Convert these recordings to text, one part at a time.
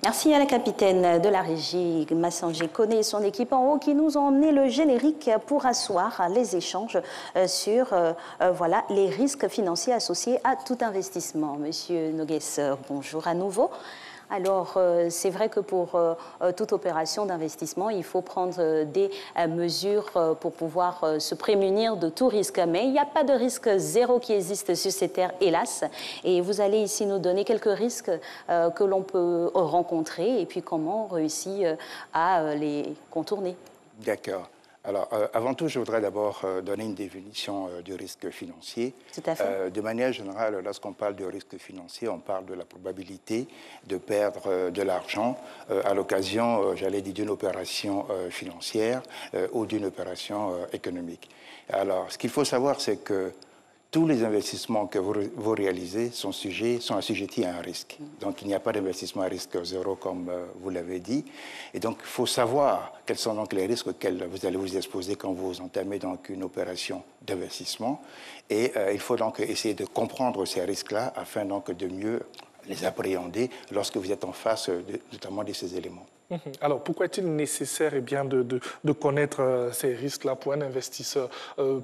Merci à la capitaine de la régie, Massanger Koné et son équipe en haut qui nous ont emmené le générique pour asseoir les échanges sur voilà, les risques financiers associés à tout investissement. Monsieur Nogues, bonjour à nouveau. Alors, c'est vrai que pour toute opération d'investissement, il faut prendre des mesures pour pouvoir se prémunir de tout risque. Mais il n'y a pas de risque zéro qui existe sur ces terres, hélas. Et vous allez ici nous donner quelques risques que l'on peut rencontrer et puis comment on réussit à les contourner. D'accord. Alors, avant tout, je voudrais d'abord donner une définition du risque financier. Tout à fait. De manière générale, lorsqu'on parle de risque financier, on parle de la probabilité de perdre de l'argent à l'occasion, j'allais dire, d'une opération financière ou d'une opération économique. Alors, ce qu'il faut savoir, c'est que tous les investissements que vous réalisez sont assujettis à un risque. Donc, il n'y a pas d'investissement à risque zéro, comme vous l'avez dit. Et donc, il faut savoir quels sont donc les risques auxquels vous allez vous exposer quand vous entamez donc une opération d'investissement. Et il faut donc essayer de comprendre ces risques-là afin donc de mieux les appréhender lorsque vous êtes en face notamment de ces éléments. Alors, pourquoi est-il nécessaire de connaître ces risques-là pour un investisseur?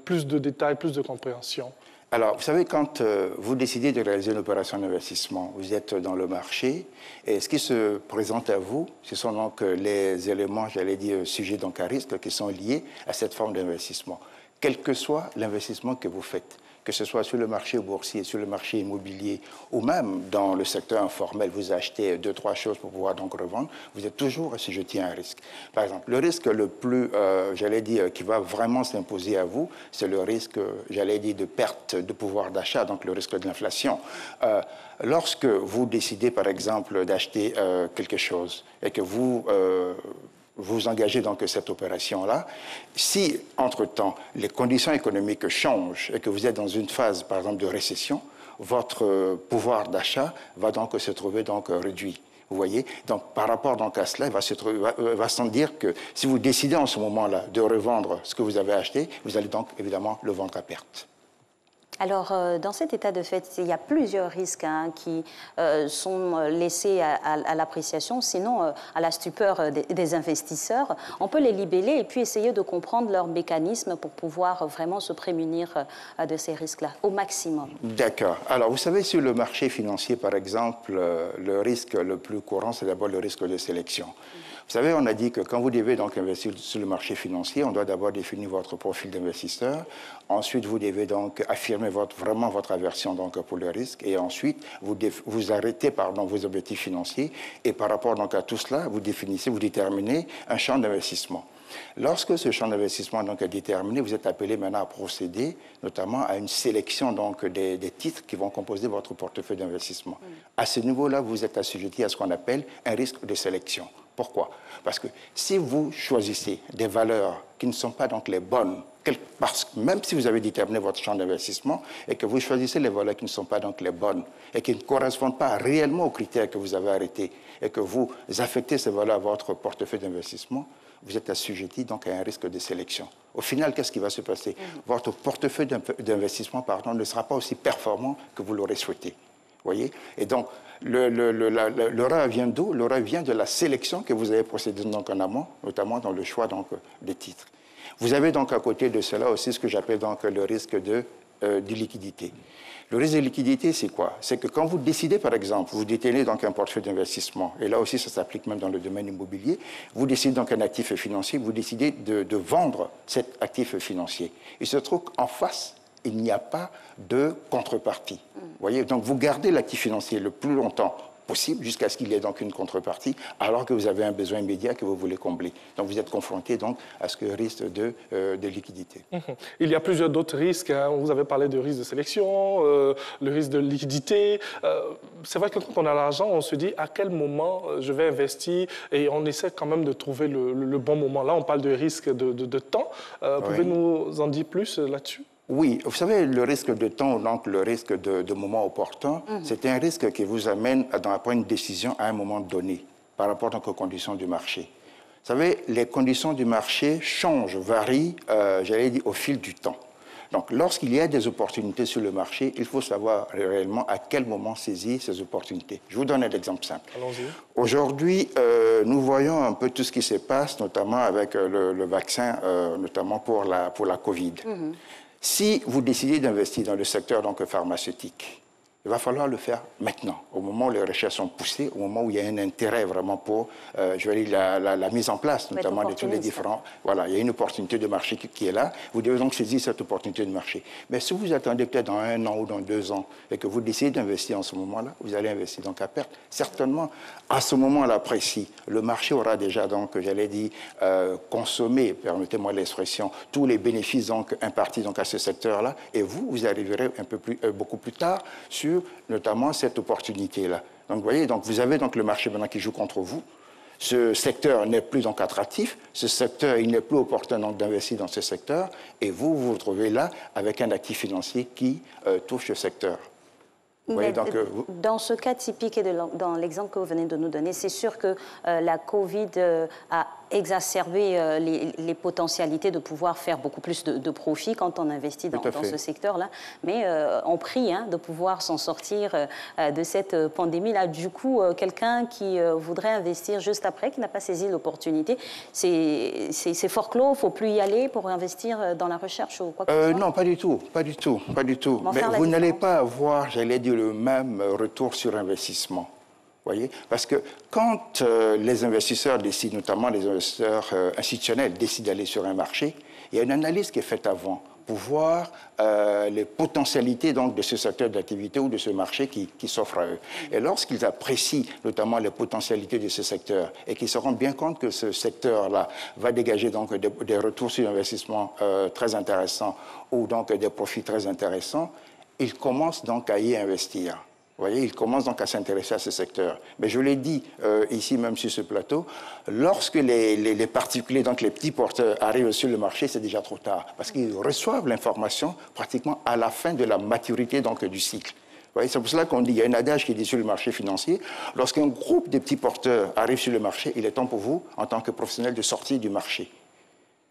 Plus de détails, plus de compréhension. Alors, vous savez, quand vous décidez de réaliser une opération d'investissement, vous êtes dans le marché et ce qui se présente à vous, ce sont donc les éléments, j'allais dire, sujets donc à risque qui sont liés à cette forme d'investissement, quel que soit l'investissement que vous faites. Que ce soit sur le marché boursier, sur le marché immobilier ou même dans le secteur informel, vous achetez 2-3 choses pour pouvoir donc revendre, vous êtes toujours assujetti à un risque. Par exemple, le risque le plus, j'allais dire, qui va vraiment s'imposer à vous, c'est le risque, j'allais dire, de perte de pouvoir d'achat, donc le risque de l'inflation. Lorsque vous décidez, par exemple, d'acheter quelque chose et que vous engagez donc cette opération-là. Si, entre-temps, les conditions économiques changent et que vous êtes dans une phase, par exemple, de récession, votre pouvoir d'achat va donc se trouver donc réduit. Vous voyez? Donc, par rapport donc à cela, il va sans dire que si vous décidez en ce moment-là de revendre ce que vous avez acheté, vous allez donc évidemment le vendre à perte. Alors, dans cet état de fait, il y a plusieurs risques qui sont laissés à l'appréciation, sinon à la stupeur des investisseurs. On peut les libeller et puis essayer de comprendre leurs mécanismes pour pouvoir vraiment se prémunir de ces risques-là au maximum. D'accord. Alors, vous savez, sur le marché financier, par exemple, le risque le plus courant, c'est d'abord le risque de sélection. Vous savez, on a dit que quand vous devez donc investir sur le marché financier, on doit d'abord définir votre profil d'investisseur. Ensuite, vous devez donc affirmer vraiment votre aversion donc pour le risque. Et ensuite, vous arrêtez vos objectifs financiers. Et par rapport donc à tout cela, vous déterminez un champ d'investissement. Lorsque ce champ d'investissement donc est déterminé, vous êtes appelé maintenant à procéder notamment à une sélection donc des titres qui vont composer votre portefeuille d'investissement. À ce niveau-là, vous êtes assujetti à ce qu'on appelle un risque de sélection. Pourquoi? Parce que si vous choisissez des valeurs qui ne sont pas donc les bonnes, même si vous avez déterminé votre champ d'investissement et que vous choisissez les valeurs qui ne sont pas donc les bonnes et qui ne correspondent pas réellement aux critères que vous avez arrêtés et que vous affectez ces valeurs à votre portefeuille d'investissement, vous êtes assujetti donc à un risque de sélection. Au final, qu'est-ce qui va se passer? Votre portefeuille d'investissement, ne sera pas aussi performant que vous l'aurez souhaité. Voyez? Et donc, l'erreur vient d'où? L'erreur vient de la sélection que vous avez procédée donc en amont, notamment dans le choix donc des titres. Vous avez donc à côté de cela aussi ce que j'appelle donc le risque de liquidité. Le risque de liquidité, c'est quoi? C'est que quand vous décidez, par exemple, vous détenez donc un portefeuille d'investissement, et là aussi ça s'applique même dans le domaine immobilier, vous décidez donc un actif financier, vous décidez de vendre cet actif financier. Il se trouve qu'en face, il n'y a pas de contrepartie. Voyez, donc vous gardez l'actif financier le plus longtemps possible jusqu'à ce qu'il y ait donc une contrepartie, alors que vous avez un besoin immédiat que vous voulez combler. Donc vous êtes confronté donc à ce risque de liquidité. Il y a plusieurs d'autres risques. Vous avez parlé de risque de sélection, le risque de liquidité. C'est vrai que quand on a l'argent, on se dit à quel moment je vais investir et on essaie quand même de trouver le bon moment. Là, on parle de risque de temps. Pouvez-vous nous en dire plus là-dessus? Oui, vous savez, le risque de temps, donc le risque de moment opportun, c'est un risque qui vous amène à prendre une décision à un moment donné par rapport donc aux conditions du marché. Vous savez, les conditions du marché changent, varient, j'allais dire, au fil du temps. Donc, lorsqu'il y a des opportunités sur le marché, il faut savoir réellement à quel moment saisir ces opportunités. Je vous donne un exemple simple. Aujourd'hui, nous voyons un peu tout ce qui se passe, notamment avec le vaccin, notamment pour la COVID. Si vous décidez d'investir dans le secteur donc, pharmaceutique, il va falloir le faire maintenant, au moment où les recherches sont poussées, au moment où il y a un intérêt vraiment pour je vais dire, la mise en place, notamment de tous les différents... Voilà, il y a une opportunité de marché qui est là. Vous devez donc saisir cette opportunité de marché. Mais si vous attendez peut-être dans 1 an ou dans 2 ans et que vous décidez d'investir en ce moment-là, vous allez investir donc à perte. Certainement, à ce moment-là précis, le marché aura déjà, donc, j'allais dire, consommé, permettez-moi l'expression, tous les bénéfices donc, impartis donc, à ce secteur-là. Et vous arriverez beaucoup plus tard sur notamment cette opportunité-là. Donc, vous voyez, donc, vous avez donc le marché maintenant qui joue contre vous. Ce secteur n'est plus donc attractif. Ce secteur, il n'est plus opportun donc d'investir dans ce secteur. Et vous vous retrouvez là avec un actif financier qui touche ce secteur. Voyez, donc, dans ce cas typique et dans l'exemple que vous venez de nous donner, c'est sûr que la Covid a exacerbé les potentialités de pouvoir faire beaucoup plus de profit quand on investit dans ce secteur-là. Mais on prie de pouvoir s'en sortir de cette pandémie-là. Du coup, quelqu'un qui voudrait investir juste après, qui n'a pas saisi l'opportunité, c'est fort clos, il ne faut plus y aller pour investir dans la recherche ou quoi que ce soit? Non, pas du tout, pas du tout, pas du tout. Mais vous n'allez pas avoir, j'allais dire, le même retour sur investissement. Voyez? Parce que quand les investisseurs décident, notamment les investisseurs institutionnels, décident d'aller sur un marché, il y a une analyse qui est faite avant pour voir les potentialités donc, de ce secteur d'activité ou de ce marché qui s'offre à eux. Et lorsqu'ils apprécient notamment les potentialités de ce secteur et qu'ils se rendent bien compte que ce secteur-là va dégager donc, des retours sur investissement très intéressants ou donc des profits très intéressants, ils commencent donc à y investir. Vous voyez, ils commencent donc à s'intéresser à ce secteur. Mais je l'ai dit ici même sur ce plateau, lorsque les particuliers, donc les petits porteurs, arrivent sur le marché, c'est déjà trop tard. Parce qu'ils reçoivent l'information pratiquement à la fin de la maturité donc, du cycle. C'est pour cela qu'on dit, il y a un adage qui dit sur le marché financier, lorsqu'un groupe de petits porteurs arrive sur le marché, il est temps pour vous, en tant que professionnel, de sortir du marché.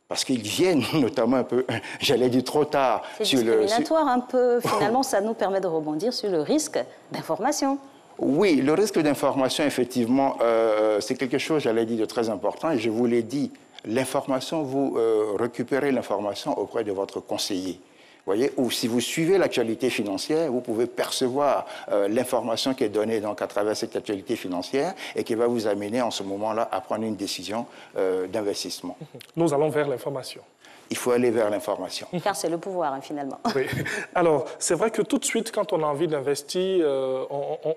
Parce qu'ils viennent notamment un peu, j'allais dire trop tard. C'est discriminatoire un peu. Finalement, ça nous permet de rebondir sur le risque d'information. Oui, le risque d'information, effectivement, c'est quelque chose, j'allais dire, de très important. Et je vous l'ai dit, l'information, vous récupérez l'information auprès de votre conseiller. Voyez, ou si vous suivez l'actualité financière, vous pouvez percevoir l'information qui est donnée donc, à travers cette actualité financière et qui va vous amener en ce moment-là à prendre une décision d'investissement. Nous allons vers l'information. Il faut aller vers l'information. Car c'est le pouvoir, finalement. Oui. Alors, c'est vrai que tout de suite, quand on a envie d'investir,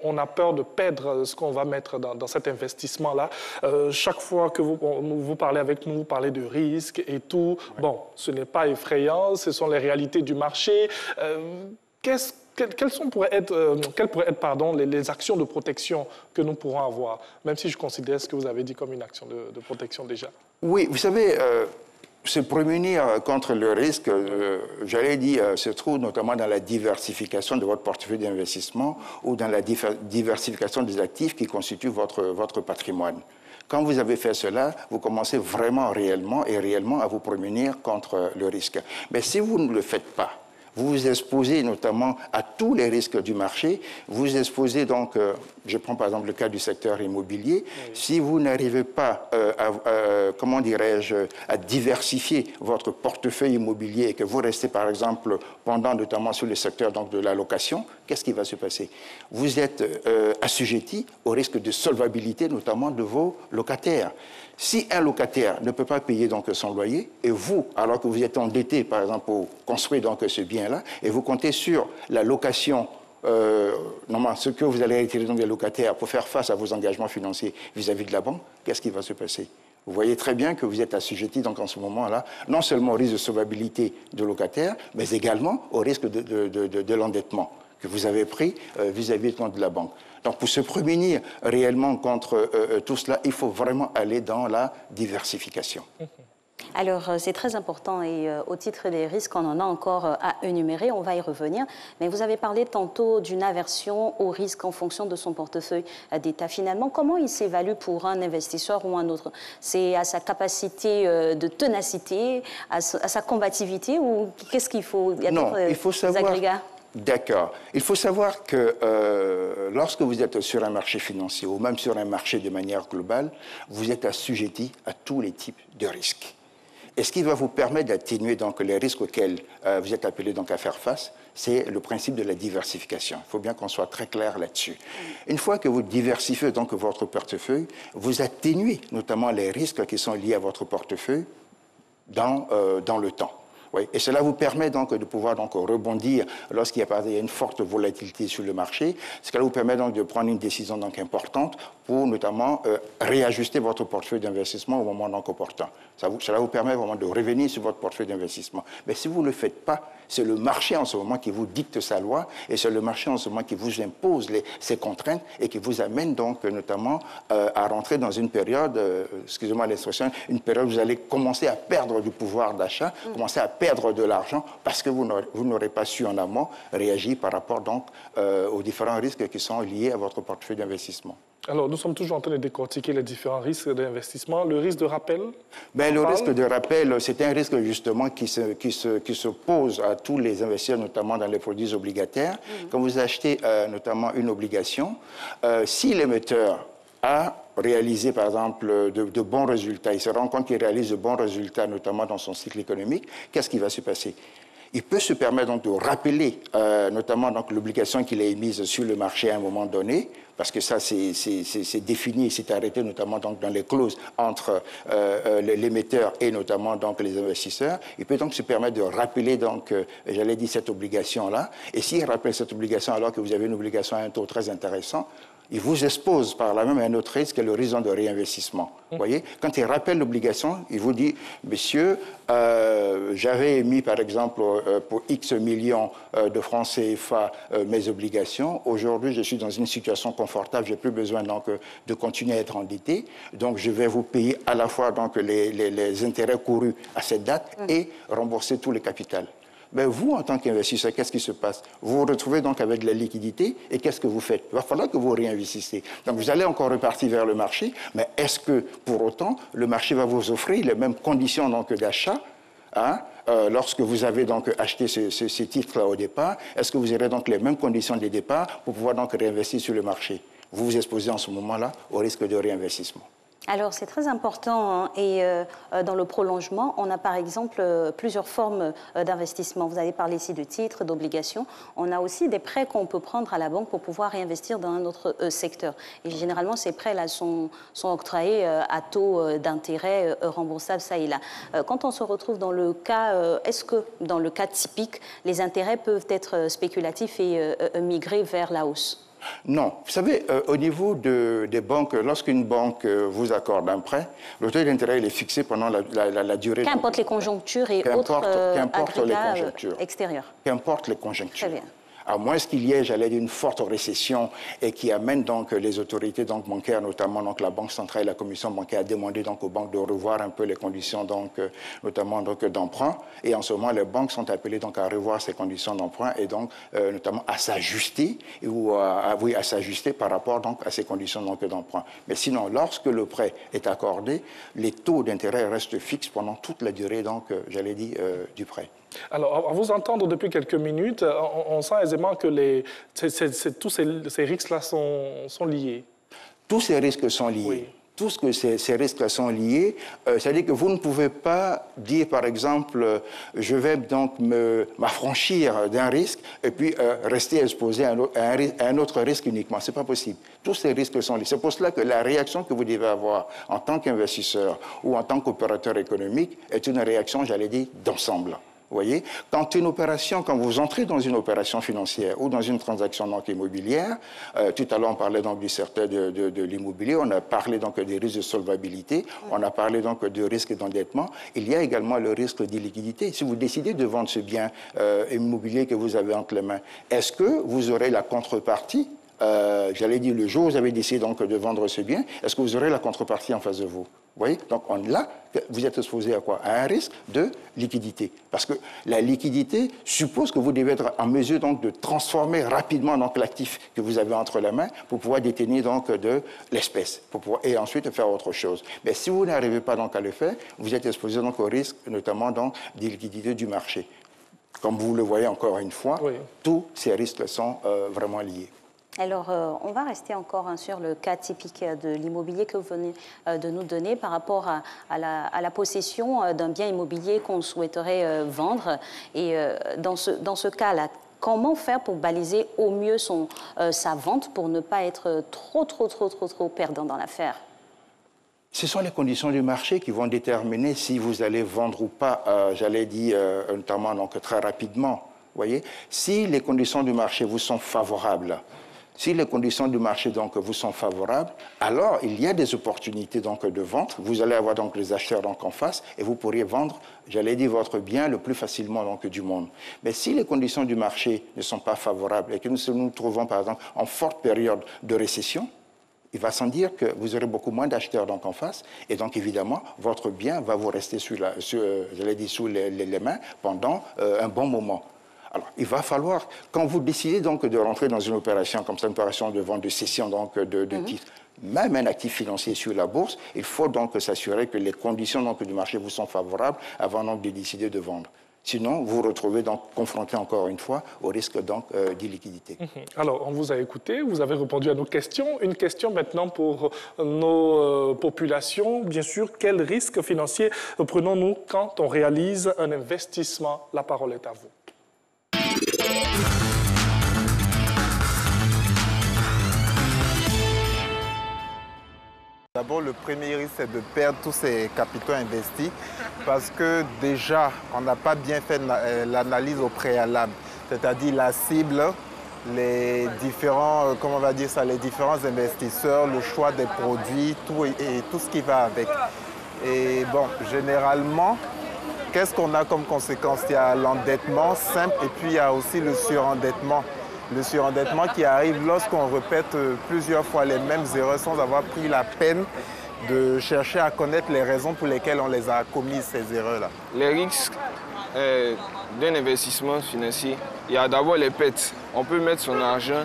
on a peur de perdre ce qu'on va mettre dans cet investissement-là. Chaque fois que vous parlez avec nous, vous parlez de risques et tout. Ouais. Bon, ce n'est pas effrayant, ce sont les réalités du marché. Quelles pourraient être les actions de protection que nous pourrons avoir, même si je considère ce que vous avez dit comme une action de protection déjà? Oui, vous savez... se prémunir contre le risque, j'allais dire, se trouve notamment dans la diversification de votre portefeuille d'investissement ou dans la diversification des actifs qui constituent votre patrimoine. Quand vous avez fait cela, vous commencez vraiment réellement à vous prémunir contre le risque. Mais si vous ne le faites pas, vous vous exposez notamment à tous les risques du marché. Vous vous exposez donc, je prends par exemple le cas du secteur immobilier. Oui. Si vous n'arrivez pas comment dirais-je, à diversifier votre portefeuille immobilier et que vous restez par exemple pendant notamment sur le secteur donc, de la location, qu'est-ce qui va se passer? Vous êtes assujetti au risque de solvabilité notamment de vos locataires. Si un locataire ne peut pas payer donc son loyer, et vous, alors que vous êtes endetté, par exemple, pour construire donc ce bien-là, et vous comptez sur la location, normalement, ce que vous allez retirer donc des locataires pour faire face à vos engagements financiers vis-à-vis de la banque, qu'est-ce qui va se passer? Vous voyez très bien que vous êtes assujetti donc en ce moment-là, non seulement au risque de solvabilité de locataires, mais également au risque de l'endettement que vous avez pris vis-à-vis de la banque. Donc, pour se prémunir réellement contre tout cela, il faut vraiment aller dans la diversification. Alors, c'est très important et au titre des risques, on en a encore à énumérer, on va y revenir. Mais vous avez parlé tantôt d'une aversion au risque en fonction de son portefeuille d'État. Finalement, comment il s'évalue pour un investisseur ou un autre? C'est à sa capacité de ténacité, à sa combativité ou qu'est-ce qu'il faut? Il y a d'autres agrégats? D'accord. Il faut savoir que lorsque vous êtes sur un marché financier ou même sur un marché de manière globale, vous êtes assujetti à tous les types de risques. Et ce qui va vous permettre d'atténuer donc les risques auxquels vous êtes appelé donc à faire face, c'est le principe de la diversification. Il faut bien qu'on soit très clair là-dessus. Une fois que vous diversifiez donc votre portefeuille, vous atténuez notamment les risques qui sont liés à votre portefeuille dans le temps. Oui, et cela vous permet donc de pouvoir donc rebondir lorsqu'il y a une forte volatilité sur le marché. Cela vous permet donc de prendre une décision donc importante pour notamment réajuster votre portefeuille d'investissement au moment donc opportun. Cela vous permet vraiment de revenir sur votre portefeuille d'investissement. Mais si vous ne le faites pas, c'est le marché en ce moment qui vous dicte sa loi et c'est le marché en ce moment qui vous impose ces contraintes et qui vous amène donc notamment à rentrer dans une période, excusez-moi l'expression, une période où vous allez commencer à perdre du pouvoir d'achat, commencer à perdre de l'argent parce que vous n'aurez pas su en amont réagir par rapport donc aux différents risques qui sont liés à votre portefeuille d'investissement. Alors, nous sommes toujours en train de décortiquer les différents risques d'investissement. Le risque de rappel? Le risque de rappel, c'est un risque justement qui se pose à tous les investisseurs, notamment dans les produits obligataires. Quand vous achetez notamment une obligation, si l'émetteur a réalisé, par exemple, de bons résultats, il se rend compte qu'il réalise de bons résultats, notamment dans son cycle économique, qu'est-ce qui va se passer? Il peut se permettre donc de rappeler notamment l'obligation qu'il a émise sur le marché à un moment donné, parce que ça c'est défini, c'est arrêté notamment donc dans les clauses entre l'émetteur et notamment donc les investisseurs. Il peut donc se permettre de rappeler donc, j'allais dire cette obligation-là. Et s'il rappelle cette obligation alors que vous avez une obligation à un taux très intéressant, il vous expose par là même à un autre risque, qui est le risque de réinvestissement. Vous voyez, quand il rappelle l'obligation, il vous dit, monsieur, j'avais émis par exemple pour X millions de francs CFA mes obligations. Aujourd'hui, je suis dans une situation confortable, je n'ai plus besoin donc de continuer à être endetté. Donc, je vais vous payer à la fois donc les intérêts courus à cette date et rembourser tout le capital. Ben vous, en tant qu'investisseur, qu'est-ce qui se passe? Vous vous retrouvez donc avec de la liquidité et qu'est-ce que vous faites? Il va falloir que vous réinvestissez. Donc vous allez encore repartir vers le marché, mais est-ce que pour autant le marché va vous offrir les mêmes conditions d'achat lorsque vous avez donc acheté ces titres-là au départ? Est-ce que vous aurez donc les mêmes conditions de départ pour pouvoir donc réinvestir sur le marché? Vous vous exposez en ce moment-là au risque de réinvestissement. Alors, c'est très important hein, et dans le prolongement, on a par exemple plusieurs formes d'investissement. Vous avez parlé ici de titres, d'obligations. On a aussi des prêts qu'on peut prendre à la banque pour pouvoir réinvestir dans un autre secteur. Et généralement, ces prêts-là sont octroyés à taux d'intérêt remboursable, ça et là. Quand on se retrouve dans le cas, est-ce que dans le cas typique, les intérêts peuvent être spéculatifs et migrer vers la hausse? Non. Vous savez, au niveau des banques, lorsqu'une banque vous accorde un prêt, le taux d'intérêt est fixé pendant la durée. Qu'importe les conjonctures et autres agrégats extérieurs. Qu'importe les conjonctures. Très bien. À moins qu'il y ait, j'allais dire, une forte récession et qui amène donc les autorités donc, bancaires, notamment donc, la Banque centrale et la Commission bancaire, à demander donc, aux banques de revoir un peu les conditions, donc, notamment d'emprunt. Et en ce moment, les banques sont appelées donc, à revoir ces conditions d'emprunt et donc notamment à s'ajuster ou à s'ajuster par rapport donc, à ces conditions d'emprunt. Mais sinon, lorsque le prêt est accordé, les taux d'intérêt restent fixes pendant toute la durée, donc, j'allais dire, du prêt. Alors, à vous entendre depuis quelques minutes, on sent aisément que tous ces risques-là sont liés. Tous ces risques sont liés. Oui. Tous ces risques sont liés. C'est-à-dire que vous ne pouvez pas dire, par exemple, je vais donc m'affranchir d'un risque et puis rester exposé à un autre risque uniquement. Ce n'est pas possible. Tous ces risques sont liés. C'est pour cela que la réaction que vous devez avoir en tant qu'investisseur ou en tant qu'opérateur économique est une réaction, j'allais dire, d'ensemble. Vous voyez, quand vous entrez dans une opération financière ou dans une transaction donc immobilière, tout à l'heure on parlait donc du secteur de l'immobilier, on a parlé donc des risques de solvabilité, on a parlé donc de risques d'endettement. Il y a également le risque d'illiquidité. Si vous décidez de vendre ce bien immobilier que vous avez entre les mains, est-ce que vous aurez la contrepartie? J'allais dire, le jour où vous avez décidé donc de vendre ce bien, est-ce que vous aurez la contrepartie en face de vous? Vous voyez? Donc là, vous êtes exposé à quoi? À un risque de liquidité. Parce que la liquidité suppose que vous devez être en mesure donc, de transformer rapidement l'actif que vous avez entre les mains pour pouvoir détenir donc, de l'espèce et ensuite faire autre chose. Mais si vous n'arrivez pas donc, à le faire, vous êtes exposé donc, au risque notamment donc, d'illiquidité du marché. Comme vous le voyez encore une fois, oui. Tous ces risques sont vraiment liés. Alors, on va rester encore sur le cas typique de l'immobilier que vous venez de nous donner par rapport à la possession d'un bien immobilier qu'on souhaiterait vendre. Et dans ce cas-là, comment faire pour baliser au mieux sa vente pour ne pas être trop perdant dans l'affaire? Ce sont les conditions du marché qui vont déterminer si vous allez vendre ou pas, j'allais dire notamment donc, très rapidement. Voyez, si les conditions du marché vous sont favorables, si les conditions du marché donc, vous sont favorables, alors il y a des opportunités donc, de vente. Vous allez avoir donc, les acheteurs donc, en face et vous pourriez vendre, j'allais dire, votre bien le plus facilement donc, du monde. Mais si les conditions du marché ne sont pas favorables et que nous nous trouvons par exemple en forte période de récession, il va sans dire que vous aurez beaucoup moins d'acheteurs donc, en face et donc évidemment votre bien va vous rester sous les mains pendant un bon moment. Alors, il va falloir, quand vous décidez donc de rentrer dans une opération comme ça, une opération de vente, de cession donc de titres, même un actif financier sur la bourse, il faut donc s'assurer que les conditions donc, du marché vous sont favorables avant donc de décider de vendre. Sinon, vous vous retrouvez donc confronté encore une fois au risque donc d'illiquidité. Alors, on vous a écouté, vous avez répondu à nos questions. Une question maintenant pour nos populations. Bien sûr, quels risques financiers prenons-nous quand on réalise un investissement? La parole est à vous. D'abord, le premier risque, c'est de perdre tous ces capitaux investis parce que déjà, on n'a pas bien fait l'analyse au préalable, c'est-à-dire la cible, les différents, comment on va dire ça, les différents investisseurs, le choix des produits, tout et tout ce qui va avec. Et bon, généralement, qu'est-ce qu'on a comme conséquence? Il y a l'endettement simple et puis il y a aussi le surendettement. Le surendettement qui arrive lorsqu'on répète plusieurs fois les mêmes erreurs sans avoir pris la peine de chercher à connaître les raisons pour lesquelles on les a commises, ces erreurs-là. Les risques d'un investissement financier, il y a d'abord les pertes. On peut mettre son argent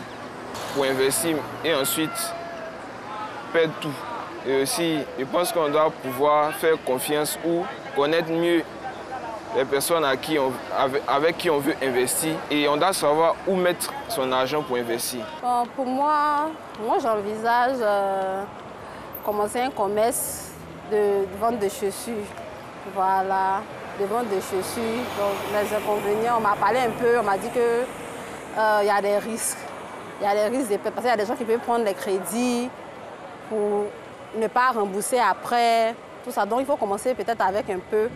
pour investir et ensuite perdre tout. Et aussi, je pense qu'on doit pouvoir faire confiance ou connaître mieux les personnes avec qui on veut investir et on doit savoir où mettre son argent pour investir. Pour moi j'envisage commencer un commerce de vente de chaussures. Voilà, de vente de chaussures. Donc, les inconvénients, on m'a parlé un peu, on m'a dit qu'il y a des risques. Il y a des risques parce qu'il y a des gens qui peuvent prendre des crédits pour ne pas rembourser après. Tout ça. Donc il faut commencer peut-être avec un peu.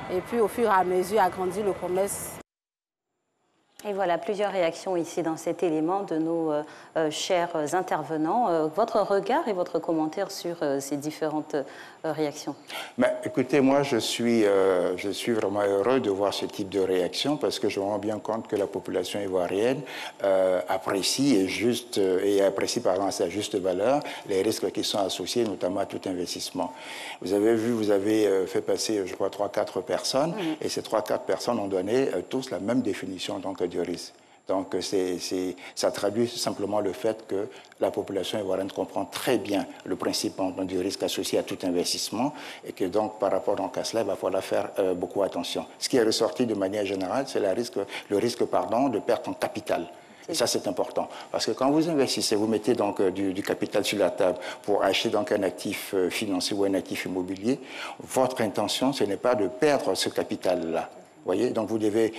Et puis, au fur et à mesure, agrandir le commerce. Et voilà, plusieurs réactions ici dans cet élément de nos chers intervenants. Votre regard et votre commentaire sur ces différentes réactions? Écoutez, moi, je suis vraiment heureux de voir ce type de réaction parce que je me rends bien compte que la population ivoirienne apprécie et apprécie à sa juste valeur les risques qui sont associés notamment à tout investissement. Vous avez vu, vous avez fait passer, je crois, 3-4 personnes et ces 3-4 personnes ont donné tous la même définition donc, du risque. Donc, ça traduit simplement le fait que la population ivoirienne comprend très bien le principe du risque associé à tout investissement et que donc, par rapport donc, à cela, il va falloir faire beaucoup attention. Ce qui est ressorti de manière générale, c'est le risque de perte en capital. Et ça, c'est important. Parce que quand vous investissez, vous mettez donc du capital sur la table pour acheter donc un actif financier ou un actif immobilier, votre intention, ce n'est pas de perdre ce capital-là. Voyez, donc vous devez,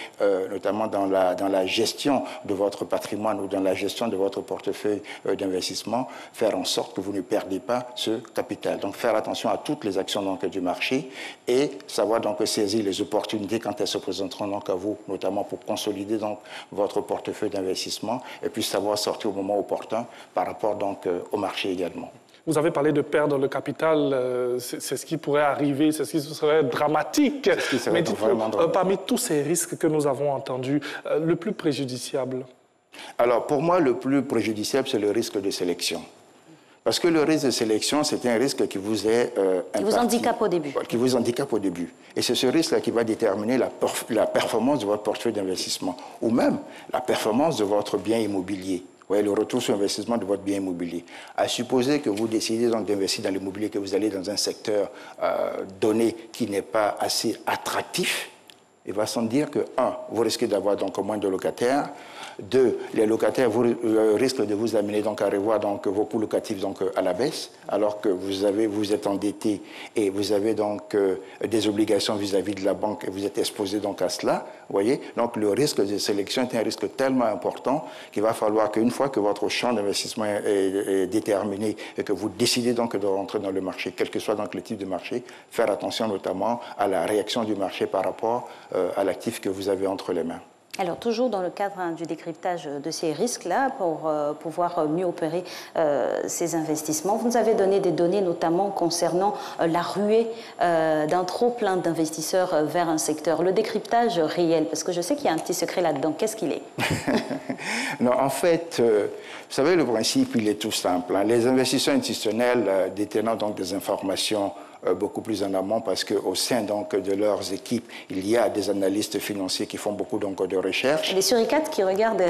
notamment dans la gestion de votre patrimoine ou dans la gestion de votre portefeuille d'investissement, faire en sorte que vous ne perdez pas ce capital. Donc faire attention à toutes les actions donc, du marché et savoir donc saisir les opportunités quand elles se présenteront donc, à vous, notamment pour consolider donc, votre portefeuille d'investissement et puis savoir sortir au moment opportun par rapport donc, au marché également. Vous avez parlé de perdre le capital, c'est ce qui pourrait arriver, c'est ce qui serait dramatique. Mais dites-nous, parmi tous ces risques que nous avons entendus, le plus préjudiciable? Alors, pour moi, le plus préjudiciable, c'est le risque de sélection. Parce que le risque de sélection, c'est un risque qui vous est qui vous handicape au début. Qui vous handicape au début. Et c'est ce risque-là qui va déterminer la performance de votre portefeuille d'investissement ou même la performance de votre bien immobilier. Vous voyez, le retour sur investissement de votre bien immobilier. À supposer que vous décidez donc d'investir dans l'immobilier, que vous allez dans un secteur donné qui n'est pas assez attractif, il va sans dire que, 1, vous risquez d'avoir donc moins de locataires. 2, les locataires risquent de vous amener donc à revoir donc vos coûts locatifs donc à la baisse, alors que vous êtes endetté et vous avez donc des obligations vis-à-vis de la banque et vous êtes exposé donc à cela. Vous voyez, donc le risque de sélection est un risque tellement important qu'il va falloir qu'une fois que votre champ d'investissement est déterminé et que vous décidez donc de rentrer dans le marché, quel que soit donc le type de marché, faire attention notamment à la réaction du marché par rapport à l'actif que vous avez entre les mains. Alors, toujours dans le cadre du décryptage de ces risques-là, pour pouvoir mieux opérer ces investissements, vous nous avez donné des données notamment concernant la ruée d'un trop-plein d'investisseurs vers un secteur. Le décryptage réel, parce que je sais qu'il y a un petit secret là-dedans. Qu'est-ce qu'il est? Non, en fait, vous savez, le principe, il est tout simple. Hein. Les investisseurs institutionnels détenant donc des informations beaucoup plus en amont parce qu'au sein donc, de leurs équipes, il y a des analystes financiers qui font beaucoup donc, de recherche. Les suricates qui regardent...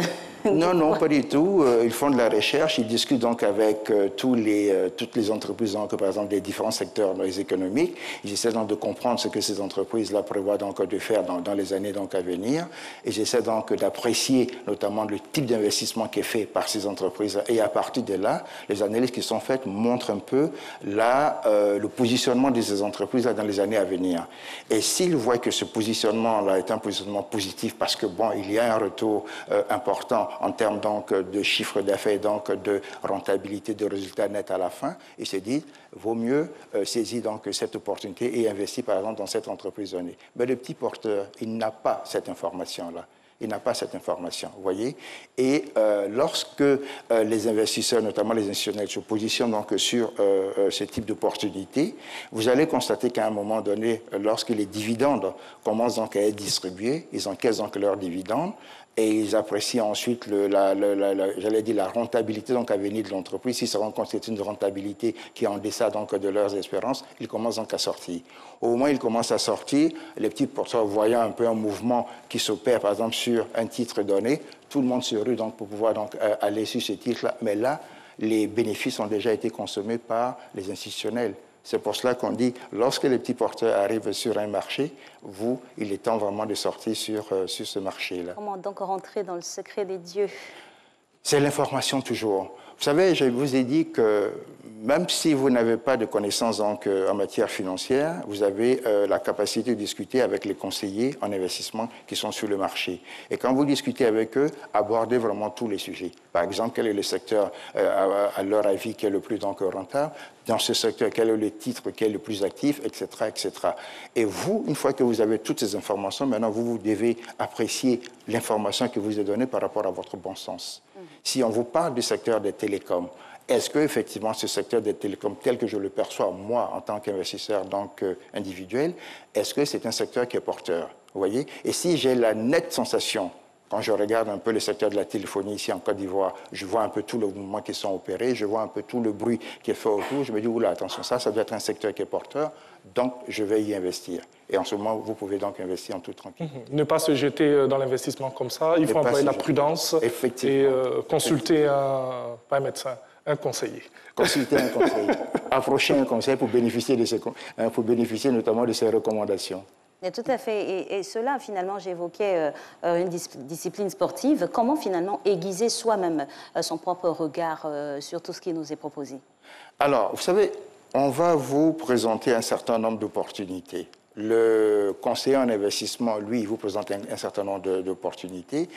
Non, non, pas du tout. Ils font de la recherche, ils discutent donc avec toutes les entreprises, donc, par exemple, des différents secteurs économiques. Ils essaient donc de comprendre ce que ces entreprises-là prévoient donc, de faire dans les années donc, à venir. Et j'essaie donc d'apprécier notamment le type d'investissement qui est fait par ces entreprises. Et à partir de là, les analyses qui sont faites montrent un peu le positionnement de ces entreprises-là dans les années à venir. Et s'ils voient que ce positionnement-là est un positionnement positif parce que, bon, il y a un retour important en termes donc de chiffre d'affaires, donc de rentabilité, de résultats nets à la fin, ils se disent, vaut mieux saisir donc cette opportunité et investir par exemple dans cette entreprise donnée. Mais le petit porteur, il n'a pas cette information-là. Il n'a pas cette information, vous voyez. Et lorsque les investisseurs, notamment les institutionnels, se positionnent donc sur ce type d'opportunité, vous allez constater qu'à un moment donné, lorsque les dividendes commencent donc à être distribués, ils encaissent donc leurs dividendes, et ils apprécient ensuite, j'allais dire, la rentabilité donc à venir de l'entreprise. S'ils se rendent compte que c'est une rentabilité qui est en deçà donc de leurs espérances, ils commencent donc à sortir. Au moment où ils commencent à sortir, les petits porteurs voyant un peu un mouvement qui s'opère, par exemple, sur un titre donné, tout le monde se rue donc pour pouvoir donc aller sur ce titre-là. Mais là, les bénéfices ont déjà été consommés par les institutionnels. C'est pour cela qu'on dit, lorsque les petits porteurs arrivent sur un marché, il est temps vraiment de sortir sur ce marché-là. Comment donc rentrer dans le secret des dieux? C'est l'information toujours. Vous savez, je vous ai dit que même si vous n'avez pas de connaissances donc, en matière financière, vous avez la capacité de discuter avec les conseillers en investissement qui sont sur le marché. Et quand vous discutez avec eux, abordez vraiment tous les sujets. Par exemple, quel est le secteur, à leur avis, qui est le plus donc, rentable? Dans ce secteur, quel est le titre qui est le plus actif, etc., etc. Et vous, une fois que vous avez toutes ces informations, maintenant, vous devez apprécier l'information qui vous est donnée par rapport à votre bon sens. Si on vous parle du secteur des télécoms, est-ce qu'effectivement ce secteur des télécoms, tel que je le perçois, moi, en tant qu'investisseur donc individuel, est-ce que c'est un secteur qui est porteur? Vous voyez? Et si j'ai la nette sensation, quand je regarde un peu le secteur de la téléphonie ici en Côte d'Ivoire, je vois un peu tous les mouvements qui sont opérés, je vois un peu tout le bruit qui est fait autour, je me dis, oula, attention, ça doit être un secteur qui est porteur, donc je vais y investir. Et en ce moment, vous pouvez donc investir en toute tranquillité. Ne pas se jeter dans l'investissement comme ça, il faut employer la prudence et consulter pas un médecin, un conseiller. Consulter un conseiller, approcher un conseiller pour bénéficier notamment de ses recommandations. Et tout à fait. Et cela, finalement, j'évoquais une discipline sportive. Comment, finalement, aiguiser soi-même son propre regard sur tout ce qui nous est proposé? Alors, vous savez, on va vous présenter un certain nombre d'opportunités. Le conseiller en investissement, lui, il vous présente un certain nombre d'opportunités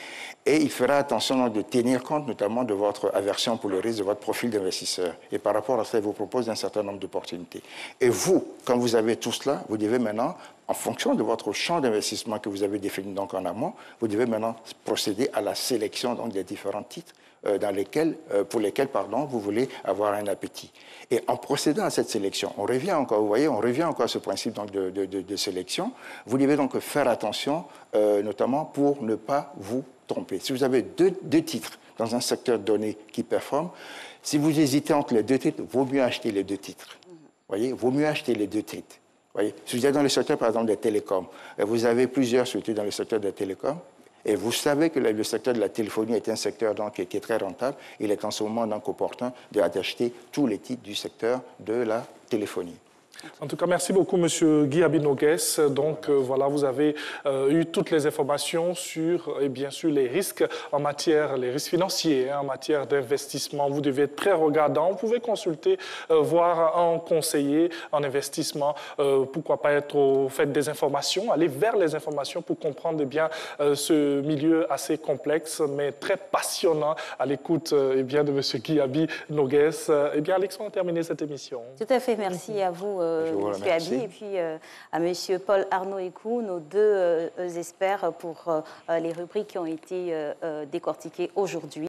et il fera attention donc, de tenir compte notamment de votre aversion pour le risque, de votre profil d'investisseur. Et par rapport à ça, il vous propose un certain nombre d'opportunités. Et vous, quand vous avez tout cela, vous devez maintenant, en fonction de votre champ d'investissement que vous avez défini donc en amont, vous devez maintenant procéder à la sélection donc, des différents titres pour lesquels vous voulez avoir un appétit. Et en procédant à cette sélection, on revient encore, vous voyez, on revient encore à ce principe donc, de sélection. Vous devez donc faire attention, notamment pour ne pas vous tromper. Si vous avez deux titres dans un secteur donné qui performe, si vous hésitez entre les deux titres, vaut mieux acheter les deux titres. Voyez, vaut mieux acheter les deux titres. Voyez, si vous êtes dans le secteur, par exemple, des télécoms, et vous avez plusieurs sociétés dans le secteur des télécoms, et vous savez que le secteur de la téléphonie est un secteur donc, qui est très rentable, il est en ce moment donc opportun d'acheter tous les titres du secteur de la téléphonie. En tout cas, merci beaucoup, Monsieur Guy Abi-Nogues. Donc, voilà, vous avez eu toutes les informations sur, et bien sûr, les risques en matière, les risques financiers, en matière d'investissement. Vous devez être très regardant. Vous pouvez consulter, voir un conseiller en investissement. Pourquoi pas être au fait des informations, aller vers les informations pour comprendre bien ce milieu assez complexe, mais très passionnant à l'écoute bien de Monsieur Guy Abi-Nogues. Eh bien, Alexandre a terminé cette émission. Tout à fait, merci à vous. Monsieur Abi, et puis à Monsieur Paul Arnaud Écou, nos deux experts pour les rubriques qui ont été décortiquées aujourd'hui.